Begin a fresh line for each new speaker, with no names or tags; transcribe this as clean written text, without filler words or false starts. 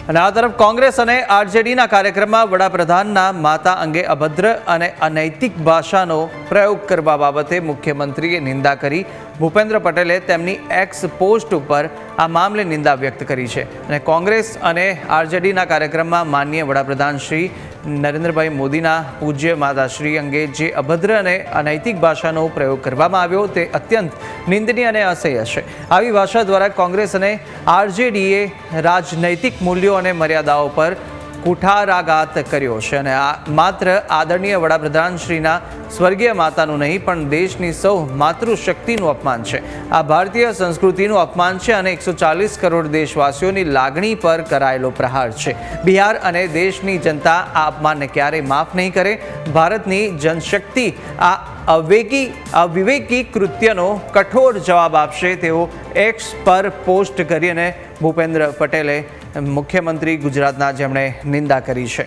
અને આ તરફ કોંગ્રેસ અને આરજેડીના કાર્યક્રમમાં વડાપ્રધાનના માતા અંગે અભદ્ર અને અનૈતિક ભાષાનો પ્રયોગ કરવા બાબતે મુખ્યમંત્રીએ નિંદા કરી। ભૂપેન્દ્ર પટેલે તેમની એક્સ પોસ્ટ ઉપર આ મામલે નિંદા વ્યક્ત કરી છે અને કોંગ્રેસ અને આરજેડીના કાર્યક્રમમાં માનનીય વડાપ્રધાન શ્રી નરેન્દ્રભાઈ મોદીના પૂજ્ય માતાશ્રી અંગે જે અભદ્ર અને અનૈતિક ભાષાનો પ્રયોગ કરવામાં આવ્યો તે અત્યંત નિંદનીય અને અસહ્ય છે। આવી ભાષા દ્વારા કોંગ્રેસ અને આરજેડીએ રાજનૈતિક મૂલ્યો અને મર્યાદાઓ પર કુઠારાઘાત કર્યો છે અને આ માત્ર આદરણીય વડાપ્રધાન શ્રીના સ્વર્ગીય માતાનું નહીં પણ દેશની સૌ માતૃશક્તિનું અપમાન છે। આ ભારતીય સંસ્કૃતિનું અપમાન છે અને 140 કરોડ દેશવાસીઓની લાગણી પર કરાયેલો પ્રહાર છે। બિહાર અને દેશની જનતા આ અપમાનને ક્યારેય માફ નહીં કરે। ભારતની જનશક્તિ આ અવિવેકી કૃત્યનો કઠોર જવાબ આપશે તેવો એક્સ પર પોસ્ટ કરીને ભૂપેન્દ્ર પટેલે મુખ્યમંત્રી ગુજરાતના જેમણે નિંદા કરી છે।